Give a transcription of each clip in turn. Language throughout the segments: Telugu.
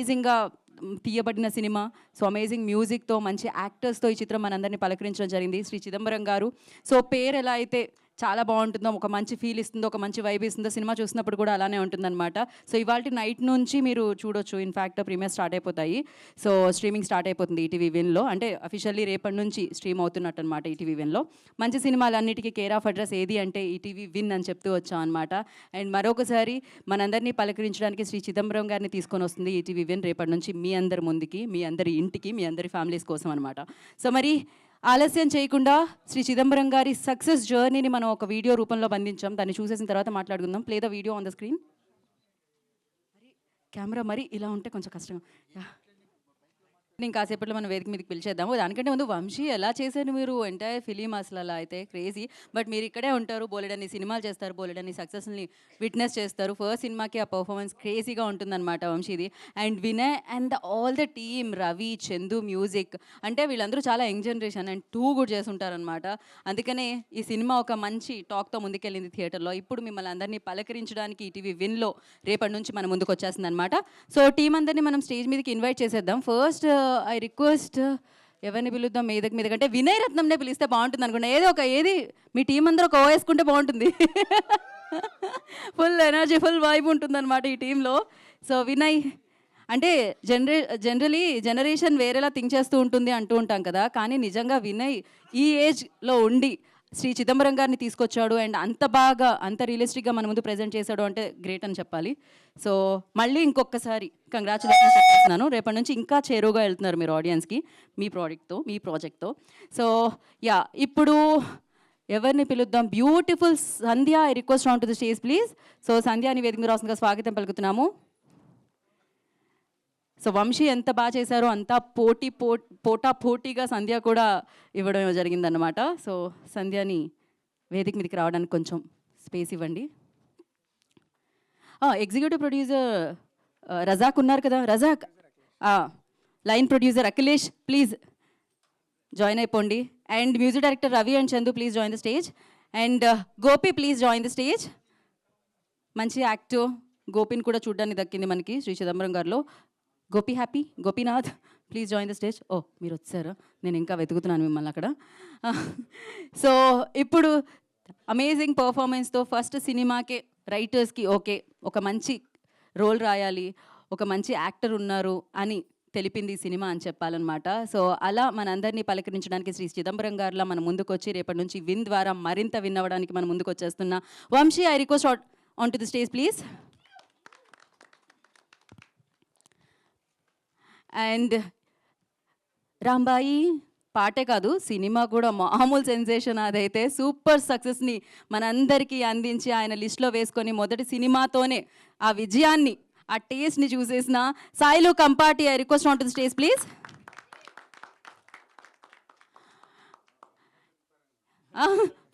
అమేజింగ్గా తీయబడిన సినిమా. సో అమేజింగ్ మ్యూజిక్తో, మంచి యాక్టర్స్తో ఈ చిత్రం మనందరినీ పలకరించడం జరిగింది. శ్రీ చిదంబరం గారు. సో పేరు ఎలా అయితే చాలా బాగుంటుందో, ఒక మంచి ఫీల్ ఇస్తుందో, ఒక మంచి వైబ్ ఇస్తుందో, సినిమా చూసినప్పుడు కూడా అలానే ఉంటుందన్నమాట. సో ఇవాళ నైట్ నుంచి మీరు చూడొచ్చు. ఇన్ఫ్యాక్ట్ ప్రీమియర్ స్టార్ట్ అయిపోతాయి. సో స్ట్రీమింగ్ స్టార్ట్ అయిపోతుంది ఈటీవీ విన్లో. అంటే అఫీషియల్లీ రేపటి నుంచి స్ట్రీమ్ అవుతున్నట్టు అనమాట ఈటీవీ విన్లో. మంచి సినిమాలన్నిటికీ కేర్ ఆఫ్ అడ్రస్ ఏది అంటే ఈటీవీ విన్ అని చెప్తూ వచ్చాం అనమాట. అండ్ మరొకసారి మనందరినీ పలకరించడానికి శ్రీ చిదంబరం గారిని తీసుకొని వస్తుంది ఈటీవీ విన్ రేపటి నుంచి మీ అందరి ముందుకి, మీ అందరి ఇంటికి, మీ అందరి ఫ్యామిలీస్ కోసం అనమాట. సో మరి ఆలస్యం చేయకుండా శ్రీ చిదంబరం గారి సక్సెస్ జర్నీని మనం ఒక వీడియో రూపంలో బంధించాం. దాన్ని చూసేసిన తర్వాత మాట్లాడుకుందాం. Play the video on the screen. Camera మరి ఇలా ఉంటే కొంచెం కష్టం. నేను కాసేపట్లో మనం వేదిక మీదకి పిలిచేద్దాము. దానికంటే ముందు వంశీ ఎలా చేశారు మీరు ఎంటైర్ ఫిలిం? అసలు అలా అయితే క్రేజీ. బట్ మీరు ఇక్కడే ఉంటారు, బోలెడన్ని సినిమాలు చేస్తారు, బోలెడన్ని సక్సెస్ని విట్నెస్ చేస్తారు. ఫస్ట్ సినిమాకి ఆ పర్ఫార్మెన్స్ క్రేజీగా ఉంటుందన్నమాట వంశీది. And Vinay and all the team, Ravi, Chandu, music, అంటే వీళ్ళందరూ చాలా యంగ్ జనరేషన్ అండ్ టూ కూడా చేస్తుంటారనమాట. అందుకనే ఈ సినిమా ఒక మంచి టాక్తో ముందుకెళ్ళింది థియేటర్లో. ఇప్పుడు మిమ్మల్ని అందరినీ పలకరించడానికి ఈటీవీ విన్లో రేపటి నుంచి మన ముందుకు వచ్చేస్తుంది అనమాట. సో టీం అందరినీ మనం స్టేజ్ మీదకి ఇన్వైట్ చేసేద్దాం. ఫస్ట్ ఐ రిక్వెస్ట్, ఎవరిని పిలుద్దాం మీద కంటే వినయ్ రత్నంనే పిలిస్తే బాగుంటుంది అనుకున్నా. ఏది మీ టీం అందరూ ఒక వేసుకుంటే బాగుంటుంది. ఫుల్ ఎనర్జీ, ఫుల్ వైబ్ ఉంటుందన్నమాట ఈ టీంలో. సో వినయ్ అంటే జనరలీ జనరేషన్ వేరేలా థింక్ చేస్తూ ఉంటుంది అంటూ ఉంటాం కదా, కానీ నిజంగా వినయ్ ఈ ఏజ్లో ఉండి శ్రీ చిదంబరం గారిని తీసుకొచ్చాడు అండ్ అంత బాగా, అంత రియలిస్టిక్గా మన ముందు ప్రజెంట్ చేశాడు అంటే గ్రేట్ అని చెప్పాలి. సో మళ్ళీ ఇంకొకసారి కంగ్రాచులేషన్స్ చెప్తున్నాను. రేపటి నుంచి ఇంకా చేరువుగా వెళ్తున్నారు మీరు ఆడియన్స్కి మీ ప్రాజెక్ట్తో. సో యా, ఇప్పుడు ఎవరిని పిలుద్దాం? Beautiful Sandhya, I request onto the stage please. So సంధ్యాని వేదిక రాష్ట్రంగా స్వాగతం పలుకుతున్నాము. సో వంశీ ఎంత బాగా చేశారో అంతా పోటాపోటీగా సంధ్య కూడా ఇవ్వడం జరిగిందన్నమాట. సో సంధ్యని వేదిక మీదకి రావడానికి కొంచెం స్పేస్ ఇవ్వండి. ఎగ్జిక్యూటివ్ ప్రొడ్యూసర్ రజాక్ ఉన్నారు కదా, Razak. Line producer Akhilesh please join అయిపోండి. And music director Ravi and Chandu please join the stage. And Gopi please join the stage. మంచి యాక్టర్ గోపిని కూడా చూడడానికి దక్కింది మనకి శ్రీ చిదంబరం గారిలో. Gopi happy, Gopinath please join the stage. ఓ మీరు వచ్చారు, నేను ఇంకా వెతుకుతున్నాను మిమ్మల్ని అక్కడ. సో ఇప్పుడు అమేజింగ్ పర్ఫార్మెన్స్తో ఫస్ట్ సినిమాకే రైటర్స్కి ఓకే, ఒక మంచి రోల్ రాయాలి, ఒక మంచి యాక్టర్ ఉన్నారు అని తెలిపింది ఈ సినిమా అని చెప్పాలన్నమాట. సో అలా మనందరినీ పలకరించడానికి శ్రీ చిదంబరం గారిలా మన ముందుకు వచ్చి రేపటి నుంచి విన్ ద్వారా మరింత విన్ అవ్వడానికి మన ముందుకు వచ్చేస్తున్న Vamshi, I request onto the stage please. And Rambai పాటే కాదు, సినిమా కూడా మామూలు సెన్సేషన్. అదైతే సూపర్ సక్సెస్ని మనందరికీ అందించి ఆయన లిస్ట్లో వేసుకొని మొదటి సినిమాతోనే ఆ విజయాన్ని, ఆ టేస్ట్ని చూసేసిన Sailu Kampati, I request onto the stage please.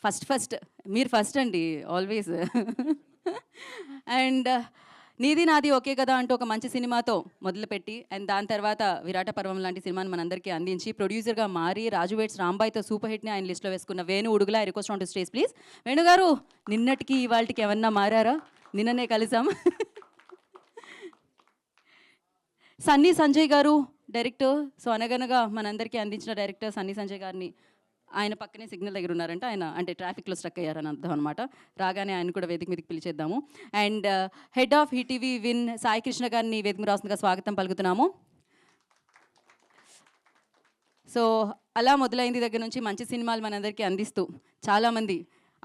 First మీరు ఫస్ట్ అండి ఆల్వేస్. అండ్ నీది నాది ఓకే కదా అంటూ ఒక మంచి సినిమాతో మొదలుపెట్టి అండ్ దాని తర్వాత విరాట పర్వం లాంటి సినిమాని మనందరికీ అందించి ప్రొడ్యూసర్గా మారి రాజు వెయిట్స్ రాంబాయ్తో సూపర్ హిట్ని ఆయన లిస్ట్లో వేసుకున్న Venu Udugula, I request onto stage please. వేణుగారు నిన్నటికి ఇవాళకి ఏమన్నా మారారా? నిన్ననే కలిసాం. సన్నీ సంజయ్ గారు డైరెక్టర్. సో అనగనగా మనందరికీ అందించిన డైరెక్టర్ సన్నీ సంజయ్ గారిని ఆయన పక్కనే సిగ్నల్ దగ్గర ఉన్నారంట. ఆయన అంటే ట్రాఫిక్లో స్ట్రక్ అయ్యారని అర్థం అనమాట. రాగానే ఆయన కూడా వేదిక మీదకి పిలిచేద్దాము. And head of ETV Win Sai Krishna గారిని వేదిక రాష్ట్రంగా స్వాగతం పలుకుతున్నాము. సో అలా మొదలైంది దగ్గర నుంచి మంచి సినిమాలు మనందరికీ అందిస్తూ చాలామంది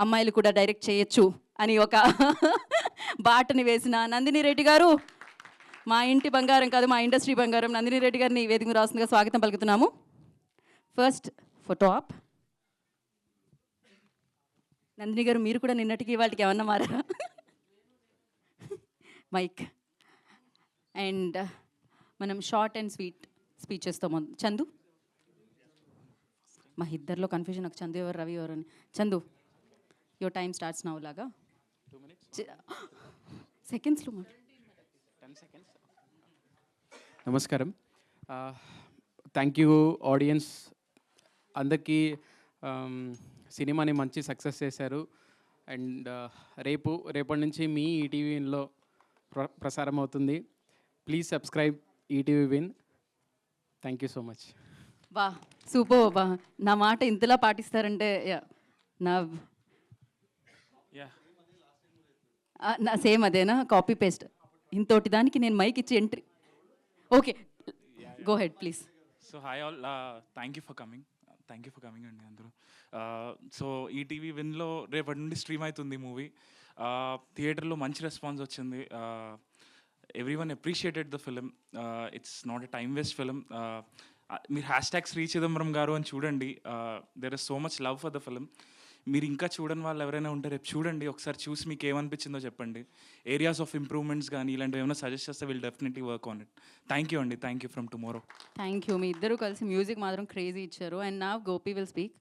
అమ్మాయిలు కూడా డైరెక్ట్ చేయొచ్చు అని ఒక బాటని వేసిన నందిని రెడ్డి గారు, మా ఇంటి బంగారం కాదు మా ఇండస్ట్రీ బంగారం, నందిని రెడ్డి గారిని వేదిక రాష్ట్రంగా స్వాగతం పలుకుతున్నాము. First photo op. నందిని గారు మీరు కూడా నిన్నటికి వాటికి ఏమన్నా మారారా? మైక్. అండ్ మనం షార్ట్ అండ్ స్వీట్ స్పీచెస్తో చందు, మా ఇద్దరిలో కన్ఫ్యూజన్, నాకు చందు ఎవరు రవి ఎవరు అని. Chandu your time starts now లాగా. సెకండ్స్లో నమస్కారం. థ్యాంక్ యూ ఆడియన్స్ అందరికీ. సినిమాని మంచి సక్సెస్ చేశారు. అండ్ రేపటి నుంచి మీ ఈటీవీలో ప్రసారం అవుతుంది. Please subscribe ETV Win. Thank you so much. వా సూపర్ బా. నా మాట ఇంతలా పాటిస్తారంటే నా నా సేమ్ అదేనా, కాపీ పేస్ట్. ఇంతోటి దానికి నేను మైక్ ఇచ్చి entry. Okay, go head please. So hi all, thank you for coming అండి అందరూ. సో ఈటీవీ విన్లో రేపటి నుండి స్ట్రీమ్ అవుతుంది మూవీ. థియేటర్లో మంచి రెస్పాన్స్ వచ్చింది. Every one appreciated the film. It's not a time waste film. మీరు #, శ్రీ చిదంబరం గారు అని చూడండి. There is so much love for the film. మీరు ఇంకా చూడని వాళ్ళు ఎవరైనా ఉంటే రేపు చూడండి, ఒకసారి చూసి మీకు ఏమనిపించిందో చెప్పండి. ఏరియాస్ ఆఫ్ ఇంప్రూవ్మెంట్స్ కానీ ఇలాంటివి ఏమైనా సజెస్ట్ చేస్తే will definitely work on it. Thank you అండి, thank you from tomorrow. Thank you. మీ ఇద్దరు కలిసి మ్యూజిక్ మాత్రం క్రేజీ ఇచ్చారు. అండ్ నా Gopi will speak.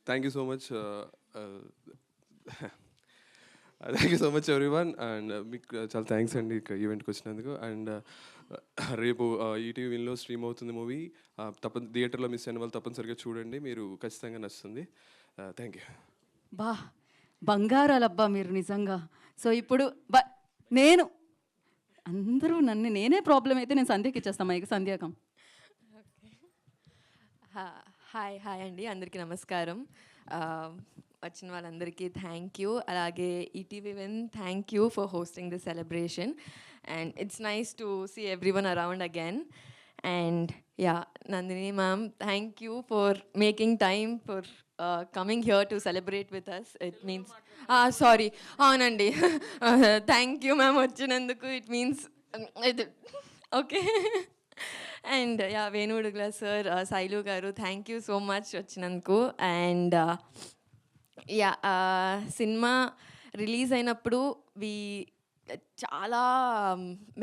Thank you so much. Thank you so much everyone, and మీకు చాలా థ్యాంక్స్ అండి ఈవెంట్కి వచ్చినందుకు. అండ్ రేపు ఈటీవీ విన్లో స్ట్రీమ్ అవుతుంది మూవీ. థియేటర్లో మిస్ అయిన వాళ్ళు తప్పనిసరిగా చూడండి, మీరు ఖచ్చితంగా నచ్చుతుంది. Thank you. బా బంగారాలబ్బా మీరు నిజంగా. సో ఇప్పుడు నేను అందరూ నేనే ప్రాబ్లం అయితే నేను సంధ్యకి ఇచ్చేస్తాను మైక్. సంధ్యాకం. హాయ్ అండి, అందరికీ నమస్కారం. వచ్చిన వాళ్ళందరికీ థ్యాంక్ యూ. అలాగే ETV Win, thank you for hosting this celebration. And it's nice to see everyone around again. And Nandini ma'am, thank you for making time for coming here to celebrate with us. It means sorry, అవునండి, థ్యాంక్ యూ మ్యామ్ వచ్చినందుకు. It means okay. And Venu Udugula sir, Sailu గారు, థ్యాంక్ యూ సో మచ్ వచ్చినందుకు. అండ్ సినిమా రిలీజ్ అయినప్పుడు చాలా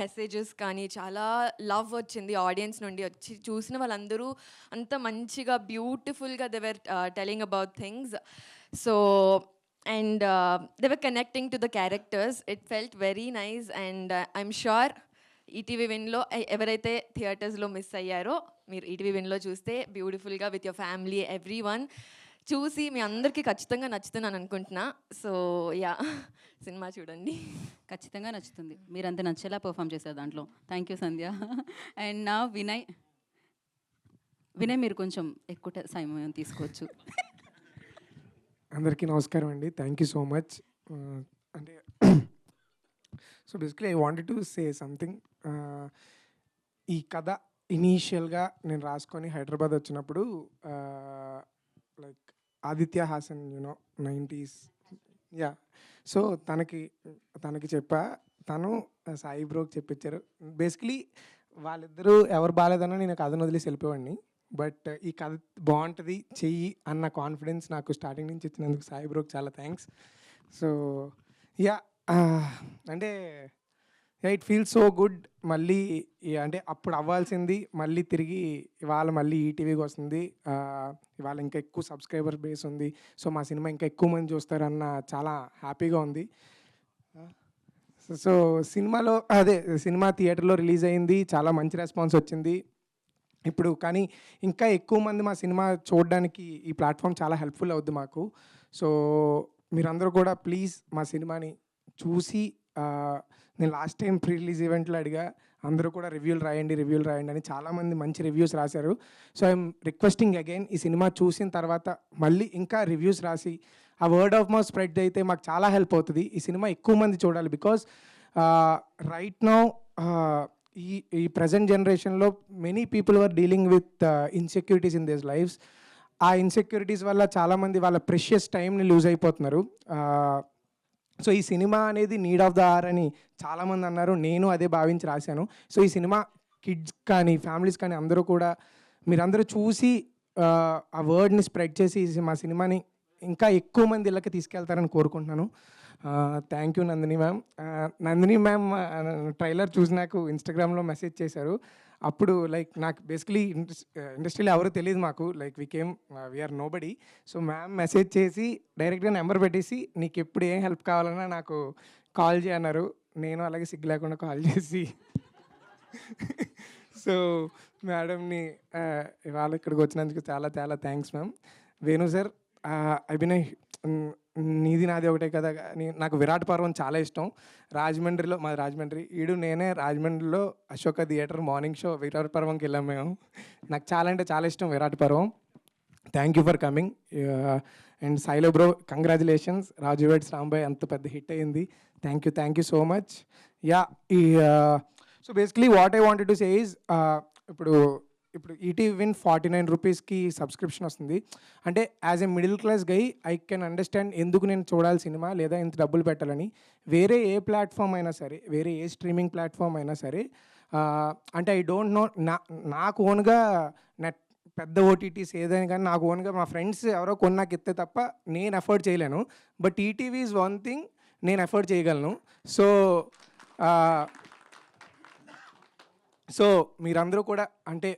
మెసేజెస్ కానీ చాలా లవ్ వచ్చింది ఆడియన్స్ నుండి. వచ్చి చూసిన వాళ్ళందరూ అంత మంచిగా బ్యూటిఫుల్గా they were telling about things. So and they were connecting to the characters. It felt very nice. And I'm sure ETV విన్లో ఎవరైతే థియేటర్స్లో మిస్ అయ్యారో, మీరు ఈటీవీ విన్లో చూస్తే బ్యూటిఫుల్గా with your family everyone చూసి మీ అందరికీ ఖచ్చితంగా నచ్చుతుందని అనుకుంటున్నా. సో సినిమా చూడండి, ఖచ్చితంగా నచ్చుతుంది. మీరంతా నచ్చేలా పర్ఫామ్ చేశారు దాంట్లో. Thank you Sandhya. అండ్ నా వినయ్ మీరు కొంచెం ఎక్కువ సమయం తీసుకోవచ్చు. అందరికీ నమస్కారం అండి, థ్యాంక్ యూ సో మచ్. అంటే so basically I wanted to say something. ఈ కథ ఇనీషియల్గా నేను రాసుకొని హైదరాబాద్ వచ్చినప్పుడు like Aditya Haasan, you know 90s, so తనకి చెప్పా. తను సాయి బ్రోకి చెప్పించారు. బేసిక్లీ వాళ్ళిద్దరూ ఎవరు బాగాలేదన్నా నేను కథను వదిలేసి వెళ్ళిపోయాడిని. బట్ ఈ కథ బాగుంటుంది చెయ్యి అన్న కాన్ఫిడెన్స్ నాకు స్టార్టింగ్ నుంచి ఇచ్చినందుకు సాయి బ్రోకి చాలా థ్యాంక్స్. సో అంటే ఇట్ ఫీల్స్ సో గుడ్. మళ్ళీ అంటే అప్పుడు అవ్వాల్సింది మళ్ళీ తిరిగి ఇవాళ మళ్ళీ ఈటీవీకి వస్తుంది. ఇవాళ ఇంకా ఎక్కువ సబ్స్క్రైబర్ బేస్ ఉంది. సో మా సినిమా ఇంకా ఎక్కువ మంది చూస్తారన్న చాలా హ్యాపీగా ఉంది. సో సినిమా థియేటర్లో రిలీజ్ అయింది, చాలా మంచి రెస్పాన్స్ వచ్చింది ఇప్పుడు. కానీ ఇంకా ఎక్కువ మంది మా సినిమా చూడడానికి ఈ ప్లాట్ఫామ్ చాలా హెల్ప్ఫుల్ అవుద్ది మాకు. సో మీరందరూ కూడా ప్లీజ్ మా సినిమాని చూసి, నేను లాస్ట్ టైం ప్రీ రిలీజ్ ఈవెంట్లో అడిగా, అందరూ కూడా రివ్యూలు రాయండి అని చాలామంది మంచి రివ్యూస్ రాశారు. సో ఐఎమ్ రిక్వెస్టింగ్ అగైన్, ఈ సినిమా చూసిన తర్వాత మళ్ళీ ఇంకా రివ్యూస్ రాసి ఆ వర్డ్ ఆఫ్ మౌత్ స్ప్రెడ్ అయితే మాకు చాలా హెల్ప్ అవుతుంది. ఈ సినిమా ఎక్కువ మంది చూడాలి. బికాస్ రైట్ నౌ ఈ ప్రజెంట్ జనరేషన్లో many people are dealing with insecurities in this lifes. ఆ ఇన్సెక్యూరిటీస్ వల్ల చాలామంది వాళ్ళ ప్రెషియస్ టైంని లూజ్ అయిపోతున్నారు. సో ఈ సినిమా అనేది నీడ్ ఆఫ్ ద అవర్ అని చాలామంది అన్నారు, నేను అదే భావించి రాశాను. సో ఈ సినిమా కిడ్స్ కానీ ఫ్యామిలీస్ కానీ అందరూ కూడా మీరందరూ చూసి ఆ వర్డ్ని స్ప్రెడ్ చేసి మా సినిమాని ఇంకా ఎక్కువ మంది ఇళ్ళకి తీసుకెళ్తారని కోరుకుంటున్నాను. Thank you Nandini ma'am. Nandini ma'am trailer చూసి నాకు ఇన్స్టాగ్రామ్లో మెసేజ్ చేశారు. అప్పుడు లైక్ నాకు బేసికలీ ఇండస్ట్రీలో ఎవరు తెలియదు మాకు, like we are nobody. So ma'am message చేసి డైరెక్ట్గా నెంబర్ పెట్టేసి నీకు ఎప్పుడు ఏం హెల్ప్ కావాలన్నా నాకు కాల్ చేయన్నారు. నేను అలాగే సిగ్గు లేకుండా కాల్ చేసి సో మేడంని ఇవాళ ఇక్కడికి వచ్చినందుకు చాలా చాలా thanks ma'am. Venu sir, I been నీది నాది ఒకటే కదా అని నాకు విరాట్ పర్వం చాలా ఇష్టం. రాజమండ్రిలో మాది రాజమండ్రి. నేనే రాజమండ్రిలో Ashoka theatre morning show Virat పర్వంకి వెళ్ళాం మేము. నాకు చాలా అంటే చాలా ఇష్టం Virat Parvam. Thank you for coming. And సైలో bro congratulations, Raju weds Rambai అంత పెద్ద హిట్ అయింది. Thank you so much. Yeah so basically what I wanted to say is ఇప్పుడు ఈటీవీ విన్ 49 రూపీస్కి సబ్స్క్రిప్షన్ వస్తుంది అంటే as a middle class guy I can understand ఎందుకు నేను చూడాలి సినిమా లేదా ఇంత డబ్బులు పెట్టాలని. వేరే ఏ ప్లాట్ఫామ్ అయినా సరే, వేరే ఏ స్ట్రీమింగ్ ప్లాట్ఫామ్ అయినా సరే అంటే ఐ డోంట్ నో, నాకు ఓన్గా నెట్ పెద్ద ఓటీటీస్ ఏదైనా కానీ నాకు ఓన్గా మా ఫ్రెండ్స్ ఎవరో కొన్నాకి ఇస్తే తప్ప నేను ఎఫర్ట్ చేయలేను. But ETV is one thing నేను ఎఫర్ట్ చేయగలను. సో మీరందరూ కూడా అంటే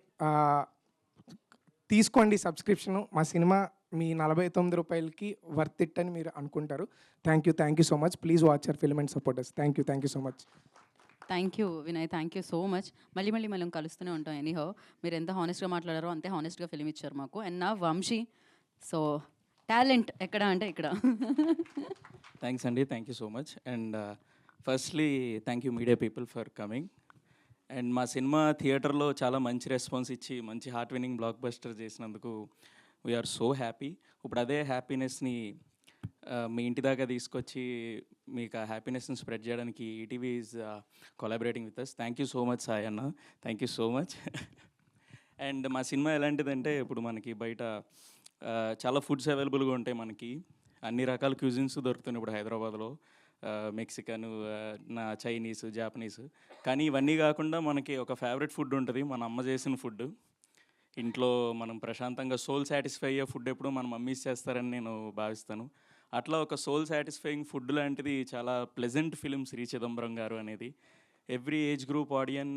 తీసుకోండి సబ్స్క్రిప్షను. మా సినిమా మీ 49 రూపాయలకి వర్త్ ఇట్ అని మీరు అనుకుంటారు. Thank you so much. Please watch our film and support us. Thank you so much. Thank you Vinay, thank you so much. మళ్ళీ మనం కలుస్తూనే ఉంటాం. ఎనీహౌ మీరు ఎంత హానెస్ట్గా మాట్లాడారో అంతే హానెస్ట్గా ఫిల్మ్ ఇచ్చారు మాకు. అండ్ నా వంశీ, సో టాలెంట్ ఎక్కడ అంటే ఇక్కడ. థ్యాంక్స్ అండి, thank you so much. And firstly thank you media people for coming. And మా సినిమా థియేటర్లో చాలా మంచి రెస్పాన్స్ ఇచ్చి మంచి హార్ట్ విన్నింగ్ బ్లాక్ బస్టర్ చేసినందుకు వీఆర్ సో హ్యాపీ. ఇప్పుడు అదే హ్యాపీనెస్ని మీ ఇంటి దాకా తీసుకొచ్చి మీకు ఆ హ్యాపీనెస్ని స్ప్రెడ్ చేయడానికి ETV is collaborating with us. Thank you so much Sai అన్న, thank you so much. And మా సినిమా ఎలాంటిదంటే ఇప్పుడు మనకి బయట చాలా ఫుడ్స్ అవైలబుల్గా ఉంటాయి, మనకి అన్ని రకాల క్యూజిన్స్ దొరుకుతున్నాయి ఇప్పుడు హైదరాబాద్లో. మెక్సికన్, నా చైనీస్, జాపనీస్. కానీ ఇవన్నీ కాకుండా మనకి ఒక ఫేవరెట్ ఫుడ్ ఉంటుంది, మన అమ్మ చేసిన ఫుడ్. ఇంట్లో మనం ప్రశాంతంగా సోల్ సాటిస్ఫై అయ్యే ఫుడ్ ఎప్పుడు మన మమ్మీస్ చేస్తారని నేను భావిస్తాను. అట్లా ఒక సోల్ సాటిస్ఫైయింగ్ ఫుడ్ లాంటిది చాలా ప్లెజెంట్ ఫిలిం శ్రీ చిదంబరం గారు అనేది. ఎవ్రీ ఏజ్ గ్రూప్ ఆడియన్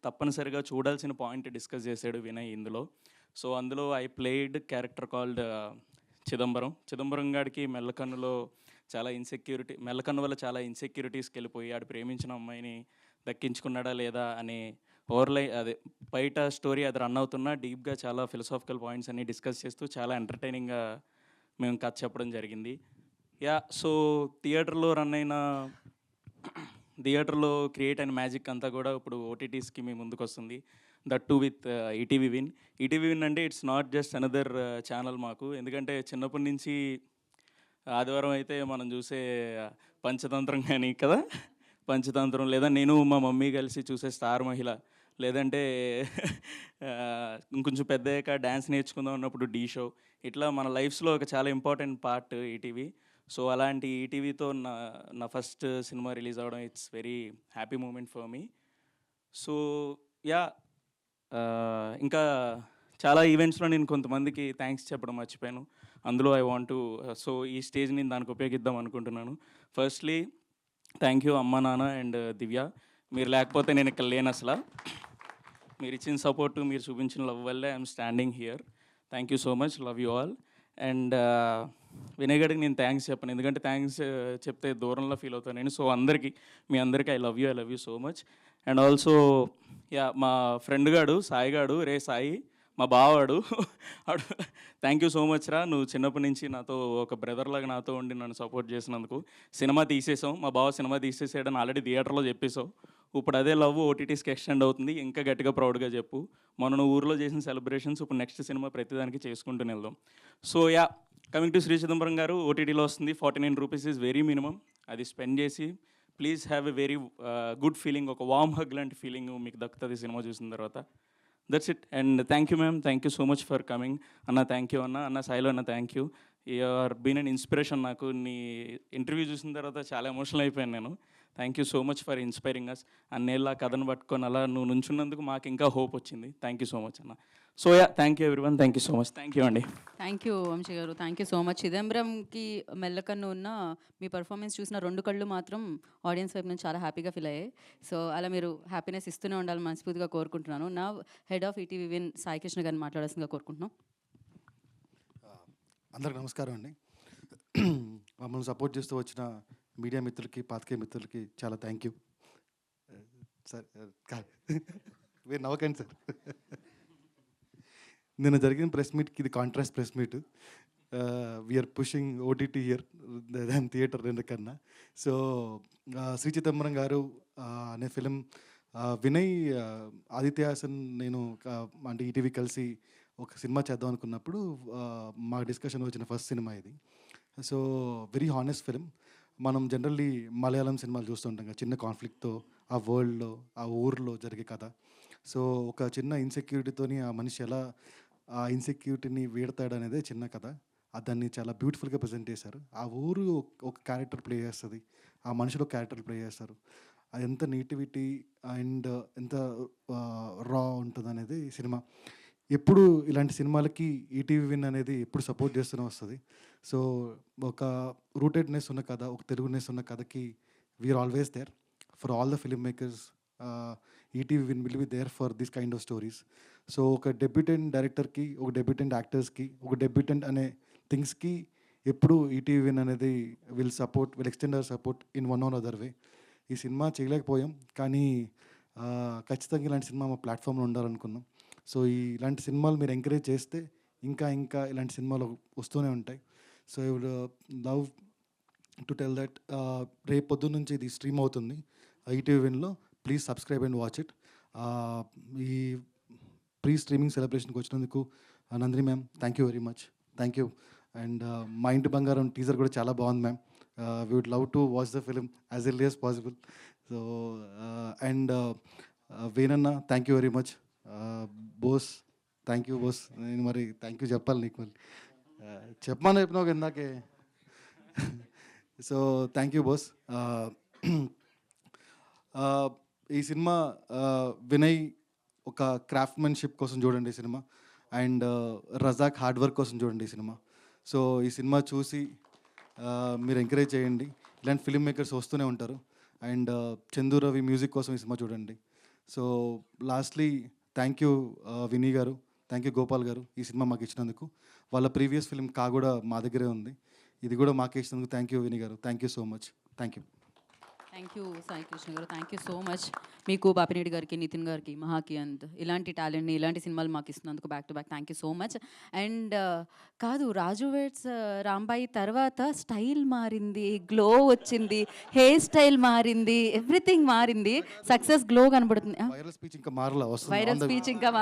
తప్పనిసరిగా చూడాల్సిన పాయింట్ డిస్కస్ చేశాడు వినయ్ ఇందులో. సో అందులో I played character called Chidambaram గారికి మెల్లకన్నులో మెల్లకన్ను వల్ల చాలా ఇన్సెక్యూరిటీస్కి వెళ్ళిపోయి ఆడు ప్రేమించిన అమ్మాయిని దక్కించుకున్నాడా లేదా అనే అదే బయట స్టోరీ అది రన్ అవుతున్నా డీప్గా చాలా ఫిలసాఫికల్ పాయింట్స్ అన్ని డిస్కస్ చేస్తూ చాలా ఎంటర్టైనింగ్గా మేము కథ చెప్పడం జరిగింది. యా, సో థియేటర్లో క్రియేట్ అయిన మ్యాజిక్ అంతా కూడా ఇప్పుడు ఓటీటీస్కి మీ ముందుకు వస్తుంది. That too with ETV Win అంటే it's not just another channel మాకు. ఎందుకంటే చిన్నప్పటి నుంచి ఆదివారం అయితే మనం చూసే పంచతంత్రం కానీ కదా, పంచతంత్రం, లేదా నేను మా మమ్మీ కలిసి చూసే స్టార్ మహిళ, లేదంటే ఇంకొంచెం పెద్దయ్యాక డ్యాన్స్ నేర్చుకుందాం అన్నప్పుడు డీ షో. ఇట్లా మన లైఫ్స్లో ఒక చాలా ఇంపార్టెంట్ పార్ట్ ఈటీవీ. సో అలాంటి ఈటీవీతో నా ఫస్ట్ సినిమా రిలీజ్ అవ్వడం it's very happy moment for me. So yeah, ఇంకా చాలా ఈవెంట్స్లో నేను కొంతమందికి థ్యాంక్స్ చెప్పడం మర్చిపోయాను. అందులో ఐ వాంట్ టు సో ఈ స్టేజ్ నేను దానికి ఉపయోగిద్దాం అనుకుంటున్నాను. ఫస్ట్లీ థ్యాంక్ యూ అమ్మ, నాన్న అండ్ దివ్య. మీరు లేకపోతే నేను ఇక్కడ లేను అసలు. మీరు ఇచ్చిన సపోర్టు, మీరు చూపించిన లవ్ వల్లే I'm standing here. Thank you so much, love you all. And Vinay గడికి నేను థ్యాంక్స్ చెప్పను, ఎందుకంటే థ్యాంక్స్ చెప్తే దూరంలో ఫీల్ అవుతాను నేను. సో మీ అందరికీ I love you so much. And also yeah, మా ఫ్రెండ్ గాడు సాయి గాడు, రే సాయి మా బావాడు ఆడు థ్యాంక్ యూ సో మచ్ రా, నువ్వు చిన్నప్పటి నుంచి నాతో ఒక బ్రదర్లాగా నాతో ఉండి నన్ను సపోర్ట్ చేసినందుకు. సినిమా తీసేసాం, మా బావ సినిమా తీసేసాడని ఆల్రెడీ థియేటర్లో చెప్పేసావు. ఇప్పుడు అదే లవ్ ఓటీటీస్కి ఎక్స్టెండ్ అవుతుంది, ఇంకా గట్టిగా ప్రౌడ్గా చెప్పు. మొన్న ఊర్లో చేసిన సెలబ్రేషన్స్ ఇప్పుడు నెక్స్ట్ సినిమా ప్రతిదానికి చేసుకుంటూనే వెళ్దాం. So yeah, coming to Shri Chidambaram garu, ఓటీటీలో వస్తుంది. 49 రూపీస్ ఈజ్ వెరీ మినిమం. అది స్పెండ్ చేసి please have a very good feeling, ఒక వామ్ హగ్ లాంటి ఫీలింగ్ మీకు దక్కుతుంది సినిమా చూసిన తర్వాత. That's it. And thank you ma'am, thank you so much for coming. అన్న థ్యాంక్ యూ, అన్న సాయిలో అన్న thank you. You're been an inspiration. నాకు నీ ఇంటర్వ్యూ చూసిన తర్వాత చాలా ఎమోషనల్ అయిపోయాను నేను. Thank you so much for inspiring us. అన్నేళ్ళ కథను పట్టుకొని అలా నువ్వు నుంచున్నందుకు మాకు ఇంకా హోప్ వచ్చింది. థ్యాంక్ యూ సో మచ్ అన్న. So yeah, thank you everyone, thank you so much. Thank you అండి. థ్యాంక్ యూ వంశీ గారు, థ్యాంక్ యూ సో మచ్. చిదంబరంకి మెల్లకన్ను ఉన్న మీ పర్ఫార్మెన్స్ చూసిన 2 కళ్ళు మాత్రం ఆడియన్స్ వైపు నుంచి చాలా హ్యాపీగా ఫీల్ అయ్యాయి. సో అలా మీరు హ్యాపీనెస్ ఇస్తూనే ఉండాలని మనస్ఫూర్తిగా కోరుకుంటున్నాను. నా head of ETV Win Sai Krishna గారిని మాట్లాడాల్సిందిగా కోరుకుంటున్నాం. అందరికి నమస్కారం అండి. మమ్మల్ని సపోర్ట్ చేస్తూ వచ్చిన మీడియా మిత్రులకి, పాత్రికేయ మిత్రులకి చాలా థ్యాంక్ యూ సార్. మీరు నవ్వకండి సార్. నిన్న జరిగిన ప్రెస్ మీట్కి ఇది contrast press meet. We are pushing OTT here దాని థియేటర్ కన్నా. సో శ్రీ చిదంబరం గారు అనే ఫిలిం వినయ్, ఆదిత్య హాసన్, నేను అంటే ఈటీవీ కలిసి ఒక సినిమా చేద్దాం అనుకున్నప్పుడు మా డిస్కషన్ వచ్చిన ఫస్ట్ సినిమా ఇది. So very honest film. మనం జనరల్లీ మలయాళం సినిమాలు చూస్తుంటాం కదా, చిన్న కాన్ఫ్లిక్ట్తో ఆ వరల్డ్లో ఆ ఊర్లో జరిగే కథ. సో ఒక చిన్న ఇన్సెక్యూరిటీతోని ఆ మనిషి ఎలా ఆ ఇన్సెక్యూరిటీని వీడతాడు అనేదే చిన్న కథ. దాన్ని చాలా బ్యూటిఫుల్గా ప్రజెంట్ చేశారు. ఆ ఊరు ఒక క్యారెక్టర్ ప్లే చేస్తుంది, ఆ మనుషులు క్యారెక్టర్ ప్లే చేస్తారు. అది ఎంత నేటివిటీ అండ్ ఎంత రా ఉంటుంది అనేది సినిమా. ఎప్పుడు ఇలాంటి సినిమాలకి ఈటీవీ విన్ అనేది ఎప్పుడు సపోర్ట్ చేస్తూనే వస్తుంది. సో ఒక రూటెడ్నెస్ ఉన్న కథ, ఒక తెలుగునెస్ ఉన్న కథకి we are always there for all the film makers. ETV Win will be there for this kind of stories. So ఒక డెబ్యూటెంట్ డైరెక్టర్కి, ఒక డెబ్యూటెంట్ యాక్టర్స్కి, ఒక డెబ్యూటెంట్ అనే థింగ్స్కి ఎప్పుడు ఈటీవీ విన్ అనేది will extend our support in one or other way. ఈ సినిమా చేయలేకపోయాం, కానీ ఖచ్చితంగా ఇలాంటి సినిమా మా ప్లాట్ఫామ్లో ఉండాలనుకున్నాం. సో ఇలాంటి సినిమాలు మీరు ఎంకరేజ్ చేస్తే ఇంకా ఇంకా ఇలాంటి సినిమాలు వస్తూనే ఉంటాయి. So I would love to tell that రేపు పొద్దున్న నుంచి ఇది స్ట్రీమ్ అవుతుంది ఈటీవీ విన్లో. Please subscribe and watch it. ఈ ప్రీ స్ట్రీమింగ్ సెలబ్రేషన్కి వచ్చినందుకు Nandini ma'am, thank you very much. Thank you. And Maa Inti Bangaram teaser కూడా చాలా బాగుంది ma'am. We would love to watch the film as early as possible. So and వేణన్న, thank you very much. Boss, thank you boss. నేను మరి థ్యాంక్ యూ చెప్పాలి నీకు, మళ్ళీ చెప్పినావు ఇందాకే. So thank you Bose. ఈ సినిమా వినయ్ ఒక క్రాఫ్ట్మెన్షిప్ కోసం చూడండి ఈ cinema, and Razak hard work కోసం చూడండి ఈ సినిమా. సో ఈ సినిమా చూసి మీరు ఎంకరేజ్ చేయండి. ఇలాంటి ఫిల్మ్ మేకర్స్ వస్తూనే ఉంటారు. అండ్ చందు రవి మ్యూజిక్ కోసం ఈ సినిమా చూడండి. సో లాస్ట్లీ థ్యాంక్ యూ వినీ గారు, థ్యాంక్ యూ గోపాల్ గారు ఈ సినిమా మాకు ఇచ్చినందుకు. వాళ్ళ ప్రీవియస్ ఫిల్మ్ కా కూడా మా దగ్గరే ఉంది, ఇది కూడా మాకే ఇచ్చినందుకు థ్యాంక్ యూ వినీ గారు. Thank you so much. Thank you. Thank you Sai Krishna గారు, థ్యాంక్ యూ సో మచ్. మీకు బాపినేడి గారికి, నితిన్ గారికి, మహాకి అండ్ ఇలాంటి టాలెంట్ని, ఇలాంటి సినిమాలు మాకు ఇస్తున్నందుకు back to back thank you so much. And కాదు, రాజు వెడ్స్ రాంబాయి తర్వాత స్టైల్ మారింది, గ్లో వచ్చింది, హెయిర్ స్టైల్ మారింది, ఎవ్రీథింగ్ మారింది. సక్సెస్ గ్లో కనబడుతుంది. వైరల్ స్పీచ్ ఇంకా మారలా, వైరల్ స్పీచ్ ఇంకా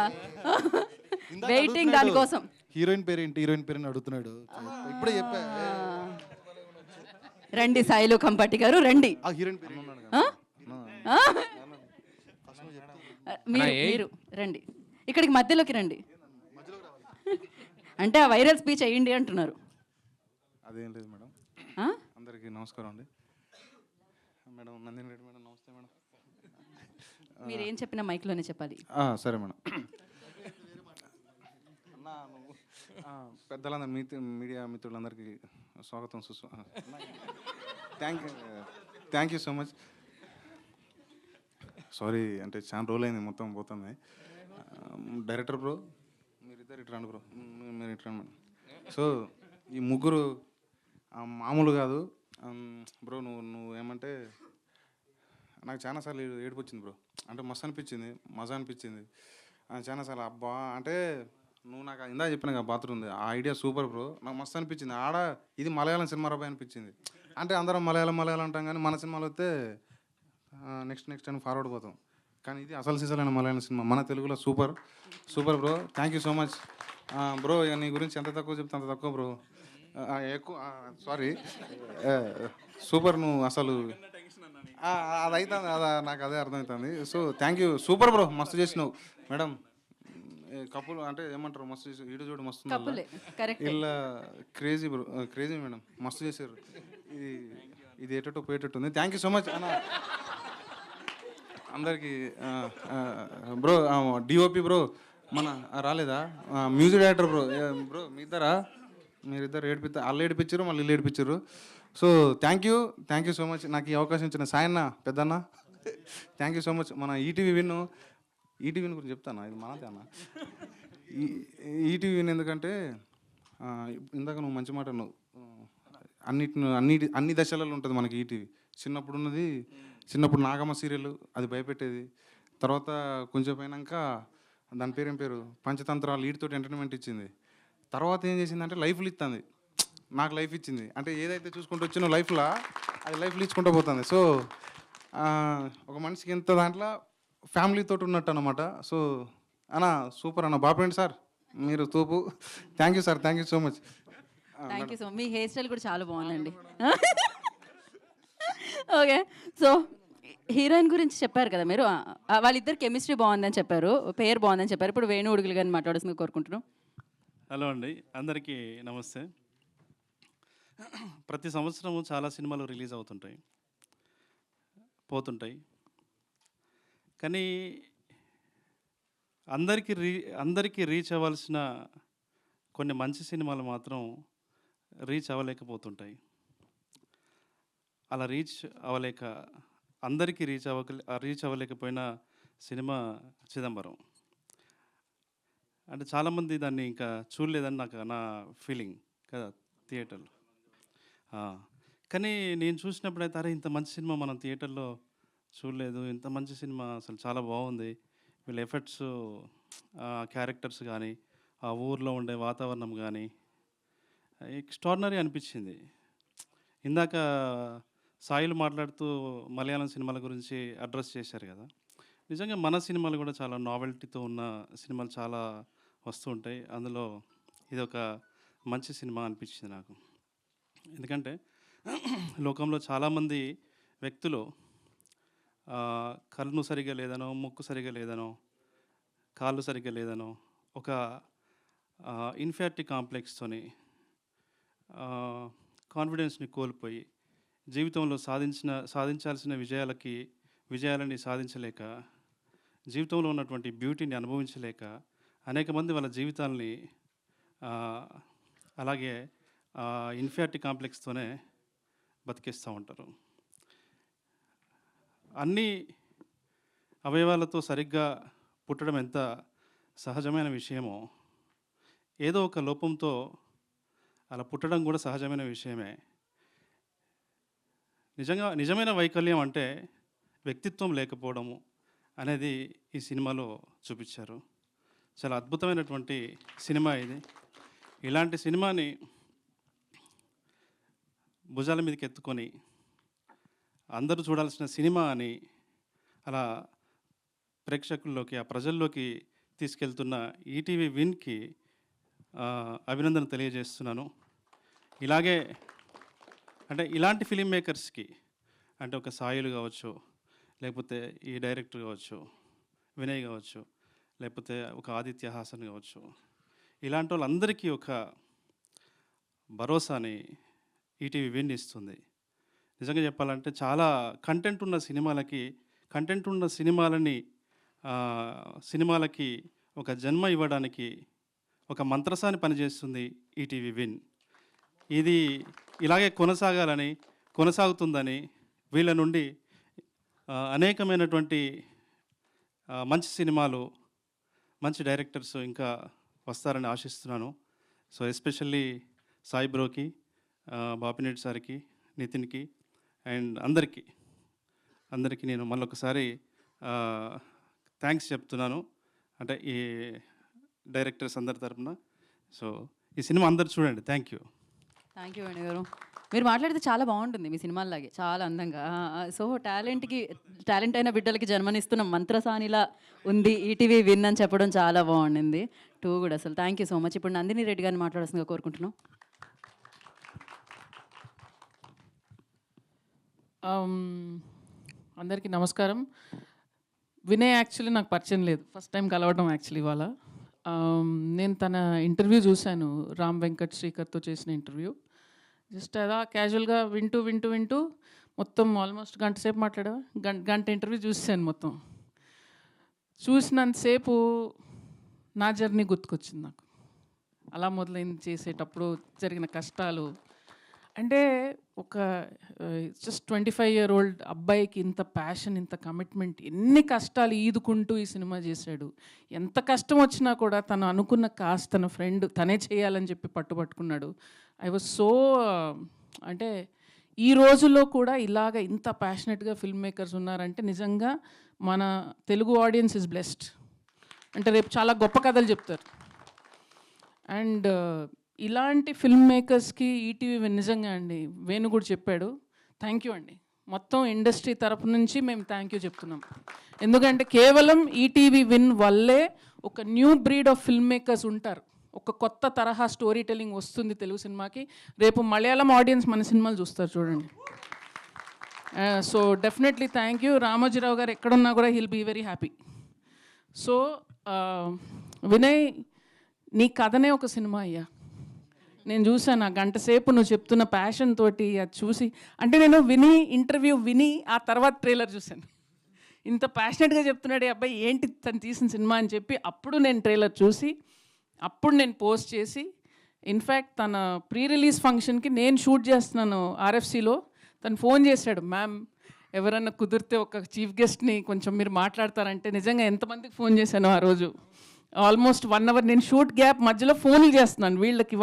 వెయిటింగ్ దానికోసం. హీరోయిన్ పేరేంటి, హీరోయిన్ పేరు అడుగుతున్నాడు. ఇప్పుడే చెప్పా. రండి సాయిలు కంపట్టి గారు, రండి. ఆ హీరోయిన్ పేరు మీరు రండి, ఇక్కడికి మధ్యలోకి రండి. అంటే ఆ వైరల్ స్పీచ్ అయ్యింది అంటున్నారు. అదేం లేదు మేడం. అందరికీ నమస్కారం అండి. మేడం నందిని రెడ్డి మేడం, నమస్తే మేడం. మీరు ఏం చెప్పినా మైక్లోనే చెప్పాలి. సరే మేడం. పెద్దలందరూ మీడియా మిత్రులందరికీ స్వాగతం, thank you so much. Sorry అంటే చాలా రోజులు అయింది, మొత్తం పోతుంది. డైరెక్టర్ బ్రో, మీరిద్దరు ఇటు రండి బ్రో, మీరు ఇటు రండి మేడం. సో ఈ ముగ్గురు మామూలు కాదు బ్రో. నువ్వు ఏమంటే నాకు చాలాసార్లు ఏడుపు వచ్చింది బ్రో. అంటే మస్తు అనిపించింది, మజా అనిపించింది చాలాసార్లు. అబ్బా అంటే నువ్వు నాకు ఇందా చెప్పిన కదా బాత్రూమ్ ఉంది, ఆ ఐడియా సూపర్ బ్రో. నాకు మస్తు అనిపించింది. ఇది మలయాళం సినిమా రాబాయ్ అనిపించింది. అంటే అందరం మలయాళం అంటాం, కానీ మన సినిమాలో వస్తే నెక్స్ట్ అని ఫార్వర్డ్ పోతాం. కానీ ఇది అసలు సీజన్ మలయాళం సినిమా మన తెలుగులో super bro. Thank you so much bro. ఇక నీ గురించి ఎంత తక్కువ చెప్తే అంత తక్కువ బ్రో. ఎక్కువ సారీ, సూపర్. నువ్వు అసలు అది అవుతుంది, నాకు అదే అర్థమవుతుంది. So thank you, super bro, మస్తు చేసినావు మేడం. కపుల్ అంటే ఏమంటారు, మస్తు చేసి ఈడు చూడు మస్తు ఇలా క్రేజీ బ్రో, క్రేజీ మేడం, మస్తు చేశారు. ఇది ఎటో పోయేటట్టుంది. థ్యాంక్ యూ సో మచ్ అన్న అందరికీ. బ్రో డిఓపి బ్రో మన రాలేదా, మ్యూజిక్ డైరెక్టర్ బ్రో మీరిద్దరు వాళ్ళు ఏడిపించారు, మళ్ళీ వీళ్ళు ఏడిపించారు. So thank you so much నాకు ఈ అవకాశం ఇచ్చిన సాయన్న పెద్దన్న. Thank you so much. మన ఈటీవీ విన్ గురించి చెప్తాను, ఇది మనదే అన్న. ఈటీవీ విన్ ఎందుకంటే ఇందాక నువ్వు మంచి మాట నువ్వు అన్ని దశలలో ఉంటుంది మనకి ఈటీవీ. చిన్నప్పుడు నాగమ్మ సీరియల్ అది భయపెట్టేది. తర్వాత కొంచెం పోయినాక దాని పేరు పంచతంత్రాలు వీటితోటి ఎంటర్టైన్మెంట్ ఇచ్చింది. తర్వాత ఏం చేసిందంటే లైఫ్లు ఇస్తుంది. నాకు లైఫ్ ఇచ్చింది. అంటే ఏదైతే చూసుకుంటూ వచ్చినో లైఫ్లో అది లైఫ్లో ఇచ్చుకుంటూ పోతుంది. సో ఒక మనిషికి ఇంత దాంట్లో ఫ్యామిలీతో ఉన్నట్టు అనమాట. సో అన్న సూపర్ అన్న, బాపండి సార్ మీరు తూపు. Thank you sir, thank you so much. Thank you so మీ హెయిర్ స్టైల్ కూడా చాలా బాగుందండి. ఓకే, సో హీరోయిన్ గురించి చెప్పారు కదా మీరు, వాళ్ళిద్దరు కెమిస్ట్రీ బాగుందని చెప్పారు, పేరు బాగుందని చెప్పారు. ఇప్పుడు వేణు ఉడుగులు గారిని మాట్లాడాల్సింది కోరుకుంటున్నాం. హలో అండి, అందరికీ నమస్తే. ప్రతి సంవత్సరము చాలా సినిమాలు రిలీజ్ అవుతుంటాయి, పోతుంటాయి. కానీ అందరికీ రీచ్ అవ్వాల్సిన కొన్ని మంచి సినిమాలు మాత్రం రీచ్ అవ్వలేకపోతుంటాయి. అలా అందరికీ రీచ్ అవ్వలేకపోయిన సినిమా చిదంబరం. అంటే చాలామంది దాన్ని ఇంకా చూడలేదని నా ఫీలింగ్ కదా థియేటర్లో. కానీ నేను చూసినప్పుడైతే అరే ఇంత మంచి సినిమా మనం థియేటర్లో చూడలేదు, ఇంత మంచి సినిమా అసలు చాలా బాగుంది, వీళ్ళ ఎఫర్ట్స్, క్యారెక్టర్స్ కానీ ఆ ఊర్లో ఉండే వాతావరణం కానీ ఎక్స్ట్రాడినరీ అనిపించింది. ఇందాక సాయిలు మాట్లాడుతూ మలయాళం సినిమాల గురించి అడ్రస్ చేశారు కదా, నిజంగా మన సినిమాలు కూడా చాలా నావెల్టీతో ఉన్న సినిమాలు చాలా వస్తూ ఉంటాయి. అందులో ఇది ఒక మంచి సినిమా అనిపించింది నాకు. ఎందుకంటే లోకంలో చాలామంది వ్యక్తులు కళ్ళు సరిగ్గా లేదనో, ముక్కు సరిగ్గా లేదనో, కాళ్ళు సరిగ్గా లేదనో ఒక ఇన్ఫీరియారిటీ కాంప్లెక్స్తోని కాన్ఫిడెన్స్ని కోల్పోయి జీవితంలో సాధించాల్సిన విజయాలని సాధించలేక, జీవితంలో ఉన్నటువంటి బ్యూటీని అనుభవించలేక అనేక మంది వాళ్ళ జీవితాలని అలాగే ఇన్ఫీరియారిటీ కాంప్లెక్స్తోనే బతికేస్తూ ఉంటారు. అన్ని అవయవాలతో సరిగ్గా పుట్టడం ఎంత సహజమైన విషయమో, ఏదో ఒక లోపంతో అలా పుట్టడం కూడా సహజమైన విషయమే. నిజమైన వైకల్యం అంటే వ్యక్తిత్వం లేకపోవడము అనేది ఈ సినిమాలో చూపించారు. చాలా అద్భుతమైనటువంటి సినిమా ఇది. ఇలాంటి సినిమాని భుజాల మీదకి ఎత్తుకొని అందరూ చూడాల్సిన సినిమా అని అలా ప్రేక్షకుల్లోకి, ఆ ప్రజల్లోకి తీసుకెళ్తున్న ఈటీవీ విన్కి అభినందన తెలియజేస్తున్నాను. ఇలాంటి ఫిలిం మేకర్స్కి, అంటే ఒక సాయిలు కావచ్చు, లేకపోతే ఈ డైరెక్టర్ కావచ్చు, వినయ్ కావచ్చు, లేకపోతే ఒక ఆదిత్య హాసన్ కావచ్చు, ఇలాంటి వాళ్ళందరికీ ఒక భరోసాని ఈటీవీ విన్ ఇస్తుంది. నిజంగా చెప్పాలంటే చాలా కంటెంట్ ఉన్న సినిమాలకి ఒక జన్మ ఇవ్వడానికి ఒక మంత్రసాని పనిచేస్తుంది ఈటీవీ విన్. ఇది ఇలాగే కొనసాగుతుందని వీళ్ళ నుండి అనేకమైనటువంటి మంచి సినిమాలు, మంచి డైరెక్టర్స్ ఇంకా వస్తారని ఆశిస్తున్నాను. సో ఎస్పెషల్లీ సాయి బ్రోకి, బాపినేటి సార్కి, నితిన్కి అండ్ అందరికీ నేను మళ్ళొకసారి థ్యాంక్స్ చెప్తున్నాను, అంటే ఈ డైరెక్టర్స్ అందరి తరపున. సో ఈ సినిమా అందరు చూడండి. థ్యాంక్ యూ వేణు గారు. మీరు మాట్లాడితే చాలా బాగుంటుంది మీ సినిమాల్లాగే, చాలా అందంగా. సో టాలెంట్ అయిన బిడ్డలకి జన్మనిస్తున్న మంత్రసానిలా ఉంది ఈటీవీ విన్ అని చెప్పడం చాలా బాగుండింది. కూడా అసలు థ్యాంక్ యూ సో మచ్. ఇప్పుడు నందిని రెడ్డి గారిని మాట్లాడాల్సిందిగా కోరుకుంటున్నాం. అందరికీ నమస్కారం. వినయ్ యాక్చువల్లీ నాకు పరిచయం లేదు, ఫస్ట్ టైం కలవడం యాక్చువల్లీ ఇవాళ. నేను తన ఇంటర్వ్యూ చూశాను, రామ్ వెంకట్ శ్రీకర్తో చేసిన ఇంటర్వ్యూ. జస్ట్ అలా క్యాజువల్గా వింటూ మొత్తం ఆల్మోస్ట్ గంట సేపు మాట్లాడా. గంట ఇంటర్వ్యూ చూసాను మొత్తం. చూసినంతసేపు నా జర్నీ గుర్తుకొచ్చింది నాకు. అలా మొదలైంది చేసేటప్పుడు జరిగిన కష్టాలు. అంటే ఒక జస్ట్ 25-year-old అబ్బాయికి ఇంత ప్యాషన్, ఇంత కమిట్మెంట్, ఎన్ని కష్టాలు ఈదుకుంటూ ఈ సినిమా చేశాడు. ఎంత కష్టం వచ్చినా కూడా తను అనుకున్న కాస్ట్ తన ఫ్రెండ్ తనే చేయాలని చెప్పి పట్టుబట్టుకున్నాడు. ఐ వాజ్ సో, అంటే ఈ రోజుల్లో కూడా ఇలాగ ఇంత ప్యాషనెట్గా ఫిల్మ్ మేకర్స్ ఉన్నారంటే నిజంగా మన తెలుగు ఆడియన్స్ ఇస్ బ్లెస్డ్. అంటే రేపు చాలా గొప్ప కథలు చెప్తారు. అండ్ ఇలాంటి ఫిల్మ్ మేకర్స్కి ఈటీవీ నిజంగా అండి వేణు కూడా చెప్పాడు, థ్యాంక్ యూ అండి. మొత్తం ఇండస్ట్రీ తరపు నుంచి మేము థ్యాంక్ యూ చెప్తున్నాం. ఎందుకంటే కేవలం ఈటీవీ విన్ వల్లే ఒక new breed of film makers ఉంటారు, ఒక కొత్త తరహా స్టోరీ టెల్లింగ్ వస్తుంది తెలుగు సినిమాకి. రేపు మలయాళం ఆడియన్స్ మన సినిమాలు చూస్తారు చూడండి. So definitely thank you. Ramoji Rao garu ఎక్కడున్నా కూడా he'll be very happy. So Vinay, నీ కథనే ఒక సినిమా అయ్యా. నేను చూసాను ఆ గంట సేపు నువ్వు చెప్తున్న ప్యాషన్ తోటి అది చూసి, అంటే నేను ఇంటర్వ్యూ విని ఆ తర్వాత ట్రైలర్ చూశాను. ఇంత ప్యాషనెట్గా చెప్తున్నాడు ఈ అబ్బాయి, ఏంటి తను తీసిన సినిమా అని చెప్పి అప్పుడు నేను ట్రైలర్ చూసి అప్పుడు నేను పోస్ట్ చేసి, ఇన్ఫ్యాక్ట్ తన ప్రీ రిలీజ్ ఫంక్షన్కి నేను షూట్ చేస్తున్నాను ఆర్ఎఫ్సిలో, తను ఫోన్ చేశాడు, మ్యామ్ ఎవరన్నా కుదిరితే ఒక చీఫ్ గెస్ట్ని కొంచెం మీరు మాట్లాడతారంటే నిజంగా ఎంతమందికి ఫోన్ చేశాను ఆ రోజు. ఆల్మోస్ట్ 1 hour నేను షూట్ గ్యాప్ మధ్యలో ఫోన్లు చేస్తున్నాను వీళ్ళకి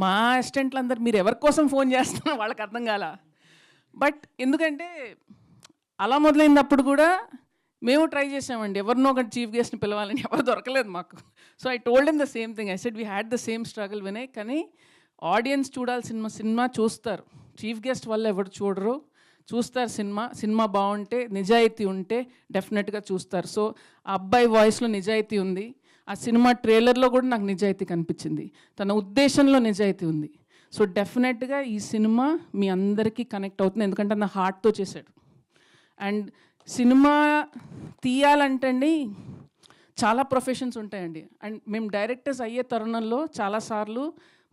మా అసిస్టెంట్లు అందరు మీరు ఎవరి కోసం ఫోన్ చేస్తున్నారు వాళ్ళకి అర్థం కాల. బట్ ఎందుకంటే అలా మొదలైనప్పుడు కూడా మేము ట్రై చేసామండి, ఎవరినో ఒకటి చీఫ్ గెస్ట్ని పిలవాలని, ఎవరు దొరకలేదు మాకు. So I told him the same thing, I said we had the same struggle Vinay. కానీ ఆడియన్స్ చూడాల్సిన సినిమా చూస్తారు, చీఫ్ గెస్ట్ వల్ల ఎవరు చూడరు, చూస్తారు. సినిమా బాగుంటే నిజాయితీ ఉంటే డెఫినెట్గా చూస్తారు. సో ఆ అబ్బాయి వాయిస్లో నిజాయితీ ఉంది, ఆ సినిమా ట్రైలర్లో కూడా నాకు నిజాయితీ కనిపించింది, తన ఉద్దేశంలో నిజాయితీ ఉంది. సో డెఫినెట్గా ఈ సినిమా మీ అందరికీ కనెక్ట్ అవుతుంది, ఎందుకంటే నా హార్ట్తో చేశాడు. అండ్ సినిమా తీయాలంటే అండి చాలా ప్రొఫెషన్స్ ఉంటాయండి. అండ్ మేము డైరెక్టర్స్ అయ్యే తరుణంలో చాలాసార్లు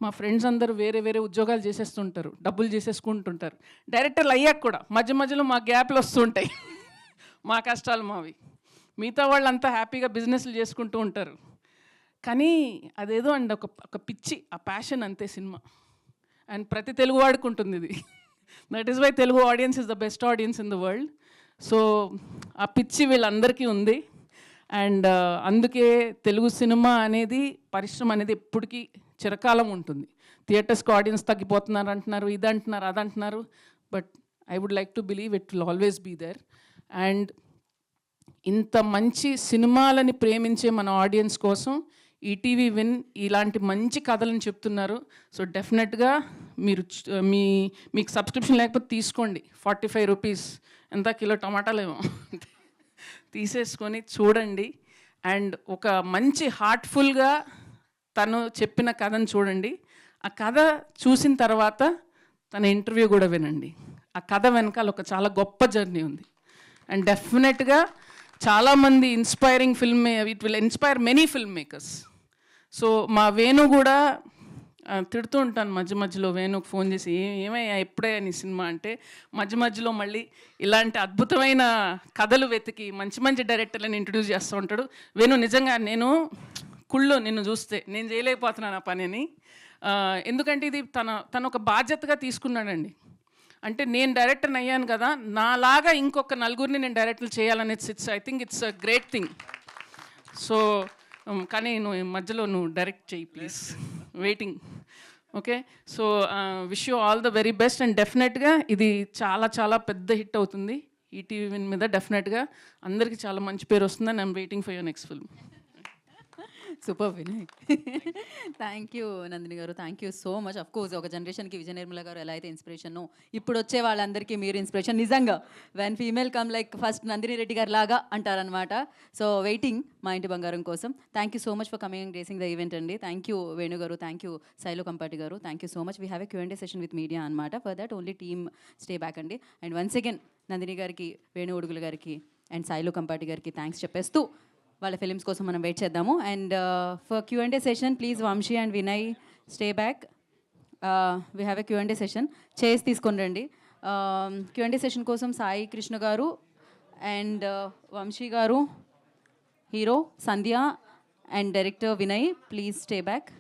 మా ఫ్రెండ్స్ అందరూ వేరే వేరే ఉద్యోగాలు చేసేస్తుంటారు, డబ్బులు చేసేసుకుంటుంటారు. డైరెక్టర్లు అయ్యాక కూడా మధ్యలో మా గ్యాప్లు వస్తుంటాయి, మా కష్టాలు మావి. మిగతా వాళ్ళు అంతా హ్యాపీగా బిజినెస్లు చేసుకుంటూ ఉంటారు. కానీ అదేదో అండి ఒక పిచ్చి, ఆ ప్యాషన్ అంతే సినిమా. అండ్ ప్రతి తెలుగు వాడికి ఉంటుంది ఇది. That is why Telugu audience is the best audience in the world. So ఆ పిచ్చి వీళ్ళందరికీ ఉంది. అండ్ అందుకే తెలుగు సినిమా అనేది, పరిశ్రమ అనేది ఎప్పటికీ చిరకాలం ఉంటుంది. థియేటర్స్కి ఆడియన్స్ తగ్గిపోతున్నారు అంటున్నారు, ఇది అంటున్నారు, అది అంటున్నారు, but I would like to believe it will always be there. And ఇంత మంచి సినిమాలని ప్రేమించే మన ఆడియన్స్ కోసం ఈటీవీ విన్ ఇలాంటి మంచి కథలను చెప్తున్నారు. సో డెఫినెట్గా మీకు సబ్స్క్రిప్షన్ లేకపోతే తీసుకోండి, 45 రూపీస్, ఎంత కిలో టమాటాలేమో తీసేసుకొని చూడండి. అండ్ ఒక మంచి హార్ట్ఫుల్గా తను చెప్పిన కథను చూడండి. ఆ కథ చూసిన తర్వాత తన ఇంటర్వ్యూ కూడా వినండి. ఆ కథ వెనకాల ఒక చాలా గొప్ప జర్నీ ఉంది. అండ్ డెఫినెట్గా చాలామంది inspiring it will inspire many film makers. So మా వేణు కూడా తిడుతూ ఉంటాను మధ్యలో, వేణుకు ఫోన్ చేసి ఏమయ్యా ఎప్పుడే నీ సినిమా అంటే, మధ్యలో మళ్ళీ ఇలాంటి అద్భుతమైన కథలు వెతికి మంచి డైరెక్టర్లను ఇంట్రడ్యూస్ చేస్తూ ఉంటాడు. వేణు నిజంగా నిన్ను చూస్తే నేను చేయలేకపోతున్నాను ఆ పనిని. ఎందుకంటే ఇది తన ఒక బాధ్యతగా తీసుకున్నాడండి. అంటే నేను డైరెక్టర్ని అయ్యాను కదా, నాలాగా ఇంకొక నలుగురిని నేను డైరెక్టర్లు చేయాలనేది I think it's a great thing. So కానీ మధ్యలో డైరెక్ట్ చేయి please, waiting. Okay, so wish you all the very best. And డెఫినెట్గా ఇది చాలా పెద్ద హిట్ అవుతుంది ఈటీవీ విన్ మీద. డెఫినెట్గా అందరికీ చాలా మంచి పేరు వస్తుందని I'm waiting for your next film. Super Vinay. Thank you Nandini గారు, thank you so much. Of course ఒక జనరేషన్కి విజయ నిర్మల గారు ఎలా అయితే ఇన్స్పిరేషన్, ఇప్పుడు వచ్చే వాళ్ళందరికీ మీరు ఇన్స్పిరేషన్. నిజంగా when female come like first Nandini Reddy గారు లాగా అంటారనమాట. సో వెయిటింగ్ మా ఇంటి బంగారం కోసం. Thank you so much for coming and gracing the event అండి. థ్యాంక్ యూ వేణు గారు, థ్యాంక్ యూ సైలో కంపాటి గారు, thank you so much. We have a Q&A session with media అనమాట. For that only team stay back అండి. అండ్ వన్స్ అగైన్ నందిని గారికి, వేణు ఉడుగుల గారికి అండ్ సైలో కంపాటి గారికి థ్యాంక్స్ చెప్పేస్తూ వాళ్ళ ఫిలిమ్స్ కోసం మనం వెయిట్ చేద్దాము. And for Q&A session please Vamshi and Vinay stay back. We have a Q&A session. Chairs తీసుకొని రండి. Q&A సెషన్ కోసం సాయి కృష్ణ గారు అండ్ వంశీ గారు, hero Sandhya and director Vinay please stay back.